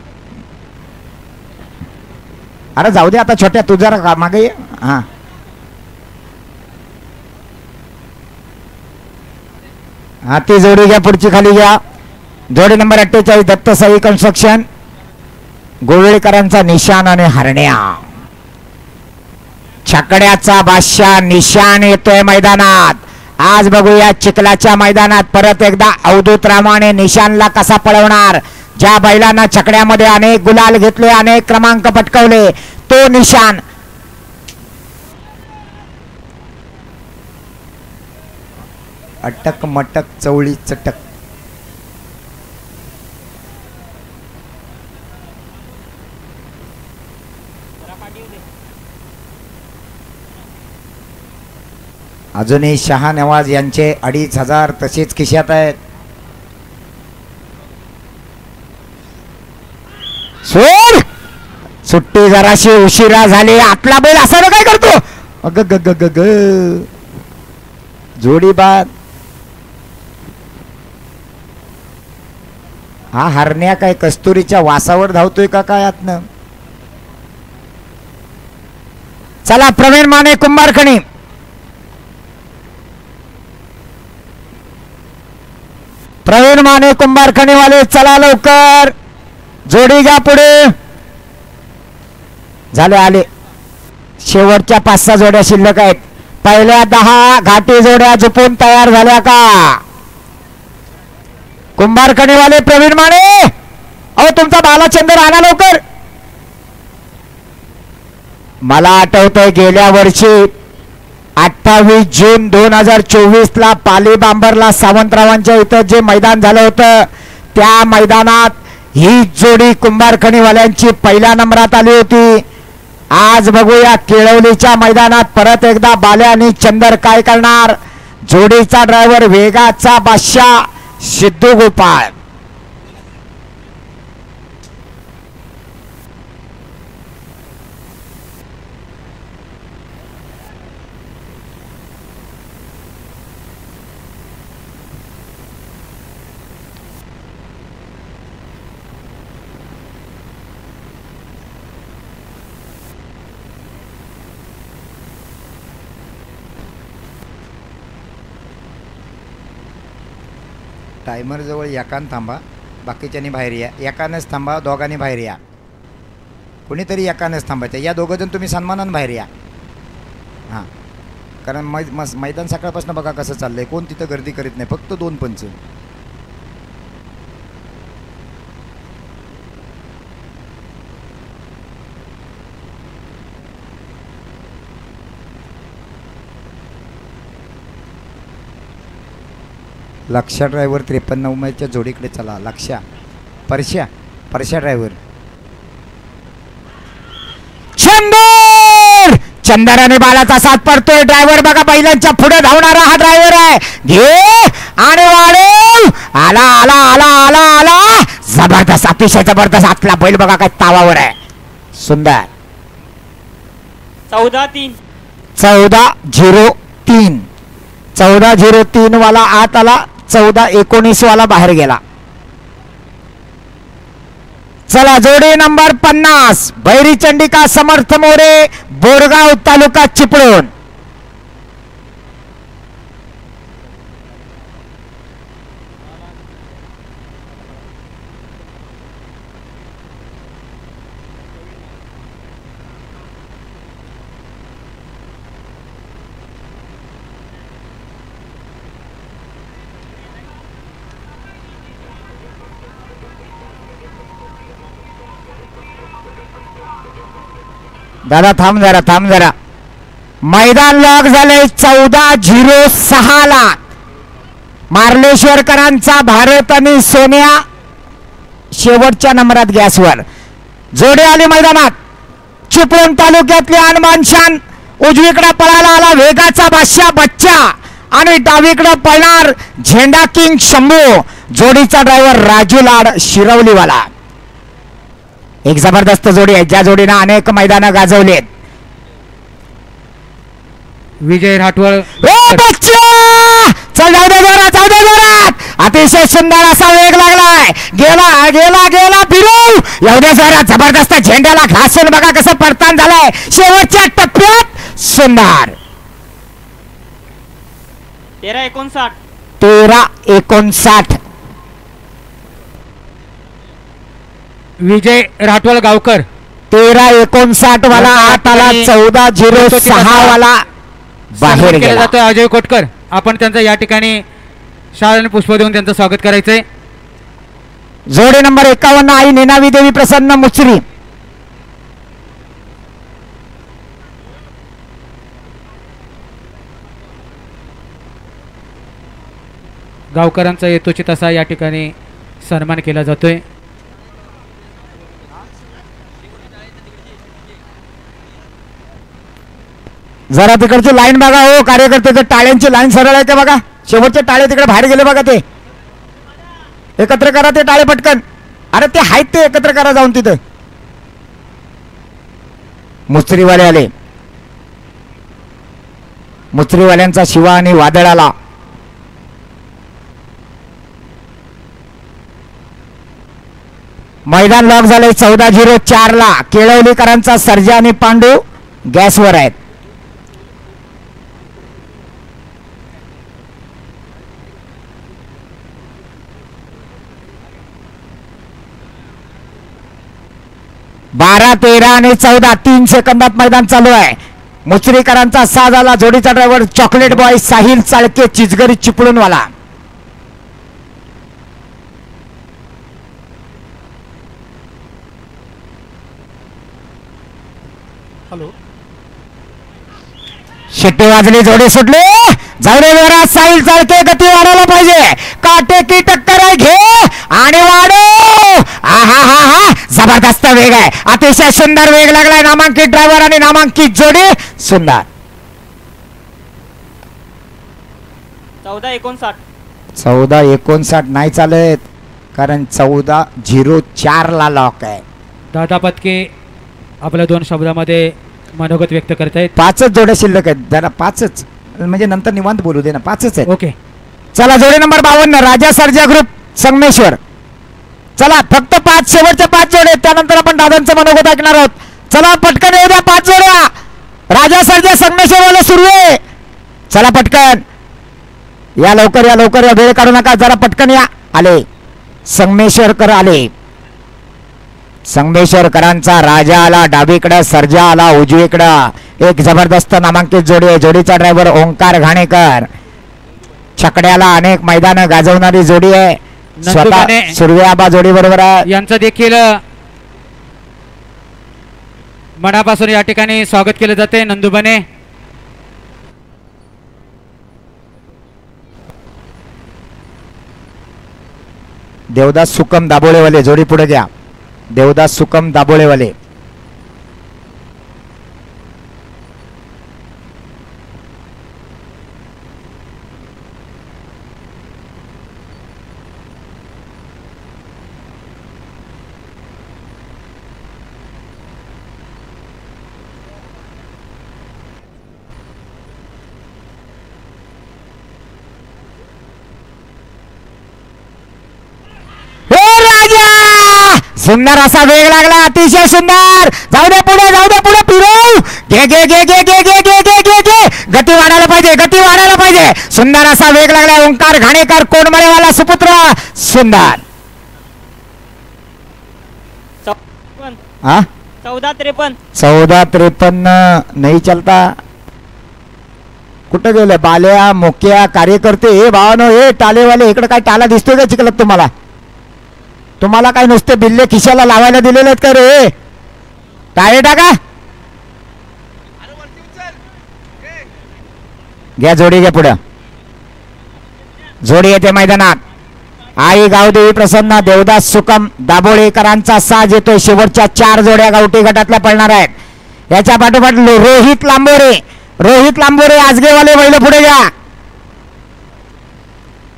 अरे जाऊ दे आता छोट्या. तू जरा मागे ये. हा हा ती जोडी घ्या. पुढची खाली घ्या. जोडी नंबर 48 दत्तसाई कन्स्ट्रक्शन गोवेळकरांचा निशान आणि हरण्या. छकड्याचा बादशाह निशान येतोय मैदानात. आज बघूया चिखलाच्या मैदानात परत एकदा अवधूत रामाने निशानला कसा पळवणार. ज्या बैलांना छकड्यामध्ये अनेक गुलाल घेतले अनेक क्रमांक पटकवले तो निशान. अटक मटक चवळी चटक. अजूनही शहानवाज यांचे 2500 तसेच खिशात आहेत. सोड. सुट्टी जराशी उशिरा झाली. आपला बैल असा काय करतो. अग ग ग ग ग. जोडी बाद. हा हरण्या काय कस्तुरीच्या वासावर धावतोय का काय आतनं. चला प्रवीण माने कुंभारखणी. प्रवीण माने कुंभारखणी वाले चला लवकर. जोडी घ्या पुढे. झाले आले. शेवटच्या 5-6 जोड्या शिल्लक आहेत. पहिल्या 10 घाटी जोड्या झुपून तयार झाल्या का. कुंभारखणी वाले प्रवीण माने. अहो तुमचा बालाचंद्र आणा लवकर. मला आठवतंय गेल्या वर्षी 28 जून 2024 ला पाली बांबरला सावंतरावांच्या इथं जे मैदान झालं होतं त्या मैदानात ही जोडी कुंभारखणीवाल्यांची पहिल्या नंबरात आली होती. आज बघूया केळवलीच्या मैदानात परत एकदा बाल्या आणि चंदर काय करणार. जोडीचा ड्रायव्हर वेगाचा बादशाह सिद्धू गोपाळ.
टायमर जवळ एकान थांबा, बाकीच्यांनी बाहेर या. एकानंच थांबा, दोघांनी बाहेर या. कोणीतरी एकानंच थांबायचं. या दोघंजण तुम्ही सन्मानानं बाहेर या. हां, कारण मैदान सकाळपासून बघा कसं चाललंय. कोण तिथं गर्दी करीत नाही, फक्त 2 पंच. लक्षा ड्रायव्हर 53 उमेदच्या जोडीकडे चला. लक्षा परश्या ड्रायव्हर.
चंदर आणि बालाचा साथ पडतोय. ड्रायव्हर बघा बैलांच्या पुढे धावणारा हा ड्रायव्हर आहे. घे आणि वाढव. आला आला आला आला आला. जबरदस्त, अतिशय जबरदस्त. आतला बैल बघा काय तावावर आहे. सुंदर.
14-3
14-03 वाला आत आला. 14-19 वाला बाहेर गेला. चला जोडी नंबर 50 भैरी चंडिका समर्थ मोरे बोरगाव तालुका चिपळूण. दादा थांब जरा. मैदान लॉक झालंय 14-06 ला. मार्लेश्वरकरांचा भारत आणि सोन्या शेवटच्या नंबरात गॅसवर. जोडी आली मैदानात. चिपळूण तालुक्यातली अनमान शान. उजवीकडे पळायला आला वेगाचा बादशाह बच्चा आणि डावीकडे पळणार झेंडा किंग शंभू. जोडीचा ड्रायव्हर राजू लाड शिरवलीवाला. एक जबरदस्त जोडी आहे ज्या जोडीनं अनेक मैदानं गाजवलेत.
विजय राठवळ.
चल जाऊ दे जोरात. अतिशय सुंदर असा वेग लागलाय. गेला फिरू. एवढ्या जोरात जबरदस्त झेंड्याला घासून बघा कसं पडतान झालंय शेवटच्या टप्प्यात. सुंदर. 13-59
विजय राठवळ गावकर.
13-59 वाला आत आला. 14-06 वाला बाहेर गेला.
जातोय अजय कोटकर. आपण त्यांचं या ठिकाणी शाल आणि पुष्प देऊन त्यांचं स्वागत करायचंय.
जोडी नंबर 51 आई नेनावी देवी प्रसन्न मुचरी.
गावकरांचा यथोचित असा या ठिकाणी सन्मान केला जातोय.
जरा तिकडची लाईन बघा हो कार्यकर्ते. टाळ्यांची लाईन सरळ आहे ते बघा. शेवटचे टाळे तिकडे बाहेर गेले बघा. ते एकत्र करा ते टाळे पटकन. अरे ते आहेत ते एकत्र करा जाऊन तिथं. मुचरीवाले आले. मुचरीवाल्यांचा शिवा आणि वादळ आला. मैदान लॉक झालंय 14-04 ला. केळवलीकरांचा सर्जा आणि पांडू गॅसवर आहेत. बारा 13 आणि 14 3 सेकंदात मैदान चालू आहे. मुचरीकरांचा साज आला. जोडीचा driver chocolate boy Sahil Chalke चिचगरी चिपळूण वाला.
हॅलो
शिट्टी वाजली, जोडी सुटली. जाऊ दे वीरा, साईल चालके, गती वाढायला पाहिजे. काटे की टक्कर आहे, घे आणि वाढव. हा हा हा, जबरदस्त वेग आहे, अतिशय सुंदर वेग लागलाय. नामांकित ड्रायव्हर आणि नामांकित जोडी सुंदर.
14-59.
14-59 नाही चालत, कारण 14-04 ला लॉक आहे.
दादा पत्के आपल्या 2 शब्दामध्ये मनोगत व्यक्त करतायत.
5च जोड्या शिल्लक आहेत, जरा 5च, म्हणजे नंतर निवांत बोलू दे ना, 5च आहेत.
ओके,
चला जोडी नंबर 52 राजा सर्जा ग्रुप संगमेश्वर. चला फक्त 5 शेवटच्या 5 जोडे, त्यानंतर आपण दादांचं मनोगत ऐकणार आहोत. चला पटकन येऊ द्या, 5 जोड्या. राजा सर्जा संगमेश्वर वाले सुरू आहे. चला पटकन या, लवकर या, लवकर या, वेळ काढू नका, जरा पटकन या. आले संगमेश्वरकर आले. संगमेश्वरकरांचा राजा आला डावीकडं, सर्जा आला उजवीकडं. एक जबरदस्त नामांकित जोडी आहे. जोडीचा ड्रायव्हर ओंकार घाणेकर. छकड्याला अनेक मैदानं गाजवणारी जोडी आहे. स्वतः
नंदुबाने
सुर्व्याबा जोडी बरोबर आहे.
यांचं देखील मनापासून या ठिकाणी स्वागत केले जाते. नंदुबाने
देवदास सुकम दाबोळेवाले जोडी पुढे घ्या. देवदास सुकम दाबोळेवाले. सुंदर असा वेग लागला, अतिशय सुंदर. जाऊ दे पुढे, जाऊ दे पुढे, फिरव. घे घे घे घे घे घे घे घे घे घे. गती वाढायला पाहिजे, गती वाढायला पाहिजे. सुंदर असा वेग लागला. ओंकार घाणेकर कोणमळेवाला सुपुत्र सुंदर.
14-53.
14-53 नाही चलता. कुठं गेले बाल्या मोक्या कार्यकर्ते? हे भावानो, हे टालेवाले इकडे काय टाला दिसतोय का चिखलात तुम्हाला? तुम्हाला काय नुसते बिल्ले खिशाला लावायला दिलेले आहेत का रे? टाळे टाका. घ्या जोडी, घ्या पुढं. जोडी येते मैदानात. आई गावदेवी प्रसन्न, देवदास सुकम दाभोळेकरांचा साज येतोय. शेवटच्या 4 जोड्या गावठी गटातल्या पळणार आहेत. याच्या पाठोपाठ रोहित लांबोरे. रोहित लांबोरे आजगेवाले बैल पुढे घ्या.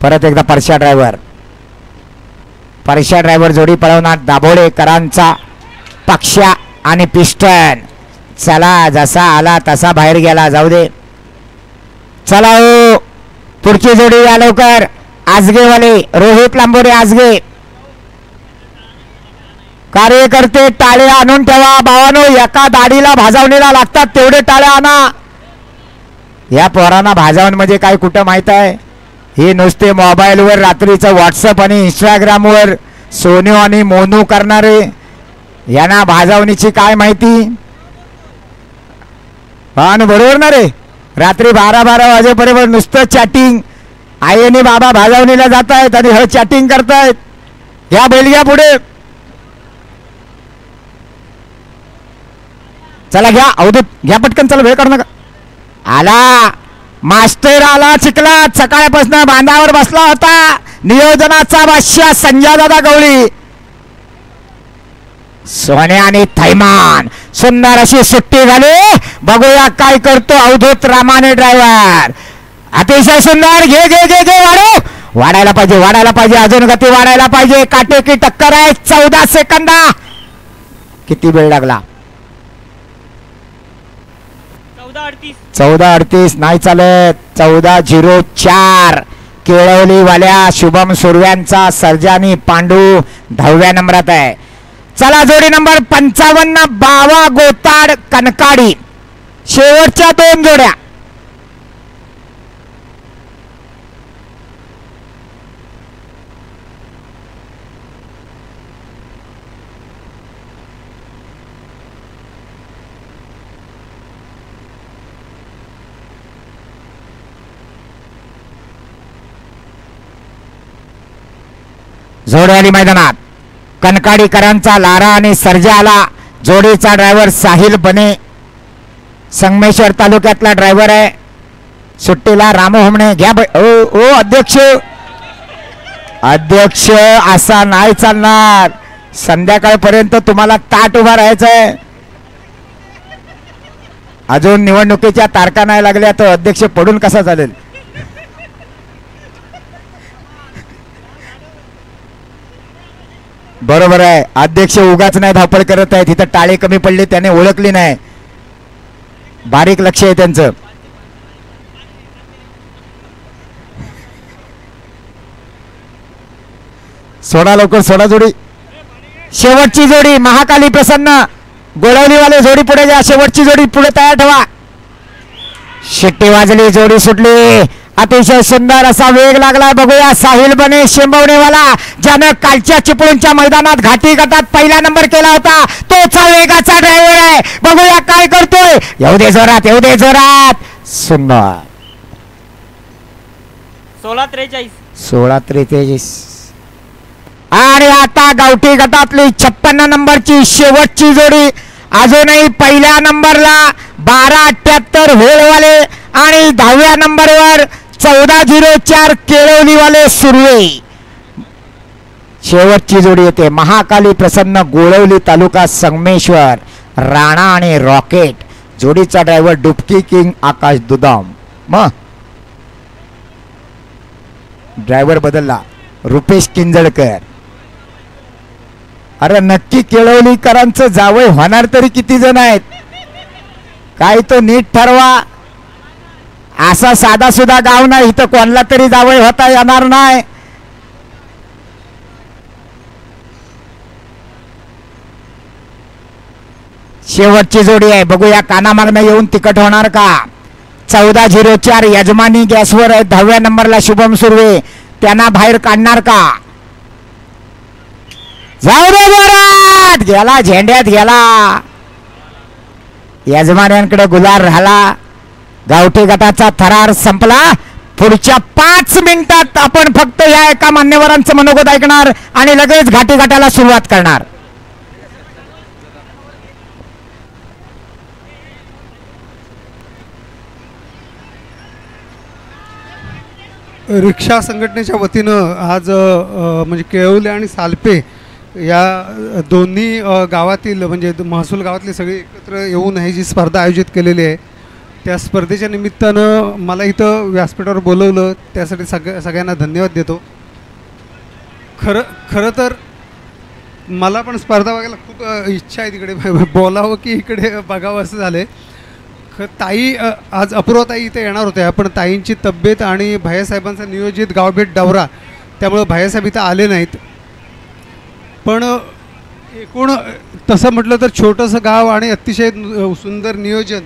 परत एकदा परशा ड्रायव्हर. परशा ड्रायव्हर जोडी पळवणार दाभोळेकरांचा पक्षा आणि पिस्टन. चला, जसा आला तसा बाहेर गेला, जाऊ दे. चला हो, पुढची जोडी या लवकर. आजगेवाले रोहित लांबोरे आजगे. कार्यकर्ते टाळे आणून ठेवा भावानो. एका दाढीला भाजवणीला लागतात तेवढे टाळे आणा. या पोरांना भाजावून म्हणजे काय कुठं माहित आहे? हे नुसते मोबाईलवर रात्रीचं व्हॉट्सअप आणि इंस्टाग्रामवर सोनू आणि मोनू करणारे, यांना भाजावणीची काय माहिती? हा ना, बरोबर ना रे? रात्री 12-12 वाजेपर्यंत नुसतं चॅटिंग. आई आणि बाबा भाजावणीला जात आहेत आणि हे चॅटिंग करतायत. घ्या बैल, घ्या पुढे. चला घ्या अवधूत, घ्या पटकन, चला वेळ काढू नका. आला मास्टर, आला चिखलात. सकाळपासून बांधावर बसला होता. नियोजनाचा बादशाह संजय दादा गवळी. सोने आणि थैमान. सुंदर अशी सुट्टी झाली. बघूया काय करतो अवधूत रामाने ड्रायव्हर. अतिशय सुंदर. घे घे घे घे, वाढव. वाढायला पाहिजे, वाढायला पाहिजे, अजून गती वाढायला पाहिजे. काटे की टक्कर आहे. 14 सेकंद. किती वेळ लागला? 14-38 नाही चालत. 14-04 केळवलीवाल्या शुभम सुर्व्यांचा सर्जानी पांडू 10व्या नंबरात आहे. चला जोडी नंबर 55 बावा गोताड कनकाडी. शेवटच्या 2 जोड्या. जोडवाली मैदानात कनकाडीकरांचा लारा आणि सर्जा आला. जोडीचा ड्रायव्हर साहिल बने. संगमेश्वर तालुक्यातला ड्रायव्हर आहे. सुट्टीला रामू होमणे घ्या ओ अध्यक्ष. अध्यक्ष असा नाही चालणार. संध्याकाळपर्यंत तुम्हाला ताट उभा राहायचं आहे. अजून निवडणुकीच्या तारखा नाही लागल्या तर अध्यक्ष पडून कसा चालेल. बरोबर आहे. अध्यक्ष उगाच नाही धावपळ करत आहेत. इथं टाळे कमी पडले त्याने ओळखली नाही. बारीक लक्ष आहे त्यांचं. सोडा लवकर सोडा जोडी. शेवटची जोडी महाकाली प्रसन्न गोळवलीवाले जोडी पुढे घ्या. शेवटची जोडी पुढे तयार ठेवा. शिट्टी वाजली जोडी सुटली. अतिशय सुंदर असा वेग लागलाय. बघूया साहिल बने शेंबवणेवाला ज्यानं कालच्या चिपळूणच्या मैदानात घाटी गटात पहिला नंबर केला होता तोचा वेगाचा ड्रायव्हर आहे. बघूया काय करतोय. येऊ दे जोरात येऊ दे जोरात. सुंदर 16-43 आणि आता गावठी गटातली 56 नंबरची शेवटची जोडी. अजूनही पहिल्या नंबरला 12-78 होळवाले आणि 10व्या नंबरवर 14-04 केळवलीवाले सुर्वे. शेवटची जोडी येते. महाकाली प्रसन्न गोळवली तालुका संगमेश्वर राणा आणि रॉकेट. जोडीचा ड्रायव्हर डुबकी किंग आकाश दुदाम. मग ड्रायव्हर बदलला रुपेश किंजळकर. अरे नक्की केळवलीकरांचं जावई होणार तरी किती जण आहेत काय तो नीट ठरवा. असा साधा सुद्धा गाव नाही इथं कोणला तरी जावई होता येणार नाही. शेवटची जोडी आहे. बघूया कानामागनं येऊन तिकट होणार का. 14-04 यजमानी गॅसवर आहे. 10व्या नंबरला शुभम सुर्वे. त्यांना बाहेर काढणार का. जाऊ दे जोरात. गेला झेंड्यात गेला. यजमान्यांकडे गुलाल राहिला. गावठी गटाचा थरार संपला. पुढच्या 5 मिनिटात आपण फक्त या एका मान्यवरांचं मनोगत ऐकणार आणि लगेच घाटी गटाला सुरुवात करणार.
रिक्षा संघटनेच्या वतीनं आज म्हणजे केळवले आणि सालपे या दोन्ही गावातील म्हणजे महसूल गावातले सगळे एकत्र येऊन ही जी स्पर्धा आयोजित केलेली आहे त्या स्पर्धेच्या निमित्तानं मला इथं व्यासपीठावर बोलवलं त्यासाठी सगळ्यांना धन्यवाद देतो. खरं तर मला पण स्पर्धा बघायला खूप इच्छा आहे. तिकडे बोलावं की इकडे बघावं असं झालं आहे. ताई आज अपूर्वा ताई इथे येणार होत्या पण ताईंची तब्येत आणि भैयासाहेबांचा नियोजित गावभेट दौरा त्यामुळं भैयासाहेब इथं आले नाहीत. पण एकूण तसं म्हटलं तर छोटंसं गाव आणि अतिशय सुंदर नियोजन.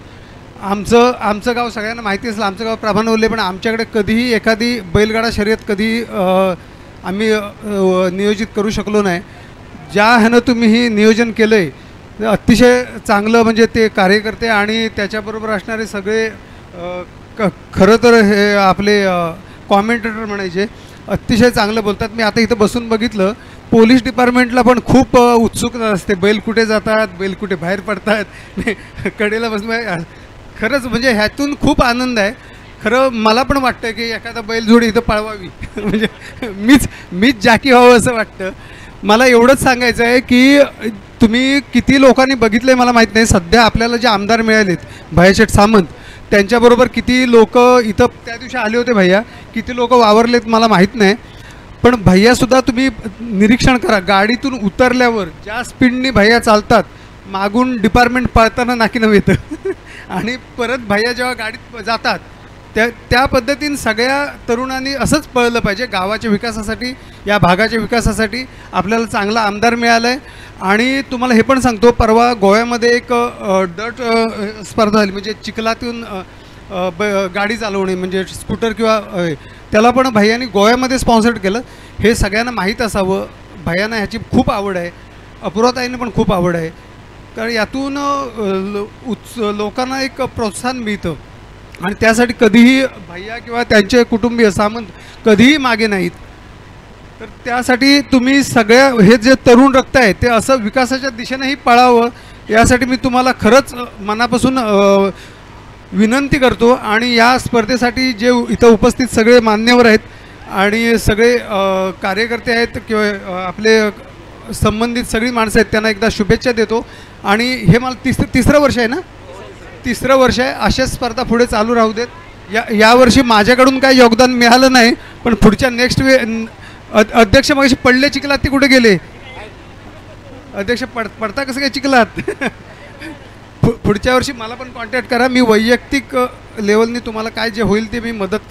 आमचं गाव सगळ्यांना माहिती असलं. आमचं गाव प्रभानवल्ले पण आमच्याकडे कधीही एखादी बैलगाडा शर्यत कधी आम्ही नियोजित करू शकलो नाही. ज्या ह्यानं तुम्ही ही नियोजन केलं आहे अतिशय चांगलं म्हणजे ते कार्यकर्ते आणि त्याच्याबरोबर असणारे सगळे खरं तर हे आपले कॉमेंटेटर म्हणायचे अतिशय चांगलं बोलतात. मी आता इथं बसून बघितलं पोलीस डिपार्टमेंटला पण खूप उत्सुकता असते. बैल कुठे जातात बैल कुठे बाहेर पडतात कडेला बसून. खरंच म्हणजे ह्यातून खूप आनंद आहे. खरं मला पण वाटतं की एखादा बैलजोडी इथं पळवावी म्हणजे मीच जाकी व्हावं असं वाटतं. मला एवढंच सांगायचं आहे की तुम्ही किती लोकांनी बघितलं आहे मला माहीत नाही. सध्या आपल्याला जे आमदार मिळालेत भैयाशेठ सामंत त्यांच्याबरोबर किती लोक इथं त्या दिवशी आले होते. भैया किती लोक वावरलेत मला माहीत नाही. पण भैयासुद्धा तुम्ही निरीक्षण करा. गाडीतून उतरल्यावर ज्या स्पीडनी भैया चालतात मागून डिपार्टमेंट पळताना नाकीनं येतं आणि परत भैया जेव्हा गाडीत जातात त्या पद्धतीने सगळ्या तरुणांनी असंच पळलं पाहिजे. गावाच्या विकासासाठी या भागाच्या विकासासाठी आपल्याला चांगला आमदार मिळाला आहे. आणि तुम्हाला हे पण सांगतो परवा गोव्यामध्ये एक डट स्पर्धा झाली म्हणजे चिखलातून गाडी चालवणे म्हणजे स्कूटर किंवा त्याला पण भैयानी गोव्यामध्ये स्पॉन्सर्ड केलं. हे सगळ्यांना माहीत असावं. भैयांना ह्याची खूप आवड आहे. अपूर्वाताईंना पण खूप आवड आहे. कारण यातून लोकांना एक प्रोत्साहन मिळतं आणि त्यासाठी कधीही भैया किंवा त्यांचे कुटुंबीय सामंत कधीही मागे नाहीत. तर त्यासाठी तुम्ही सगळ्या हे जे तरुण रक्त आहे ते असं विकासाच्या दिशेनेही पळावं यासाठी मी तुम्हाला खरंच मनापासून विनंती करतो आणि या स्पर्धेसाठी जे इथं उपस्थित सगळे मान्यवर आहेत आणि सगळे कार्यकर्ते आहेत किंवा आपले संबंधित सगळी माणसं आहेत त्यांना एकदा शुभेच्छा देतो. आणि हे मला तिसरं वर्ष आहे ना, तिसरं वर्ष आहे. अशाच स्पर्धा पुढे चालू राहू देत. यावर्षी माझ्याकडून काही योगदान मिळालं नाही, पण पुढच्या नेक्स्ट अध्यक्ष मगाशी पडले चिखलात, ते कुठे गेले अध्यक्ष? पडता कसं काय चिखलात? पुढच्या वर्षी मला पण कॉन्टॅक्ट करा. मी वैयक्तिक लेवलनी तुम्हाला काय जे होईल ते मी मदत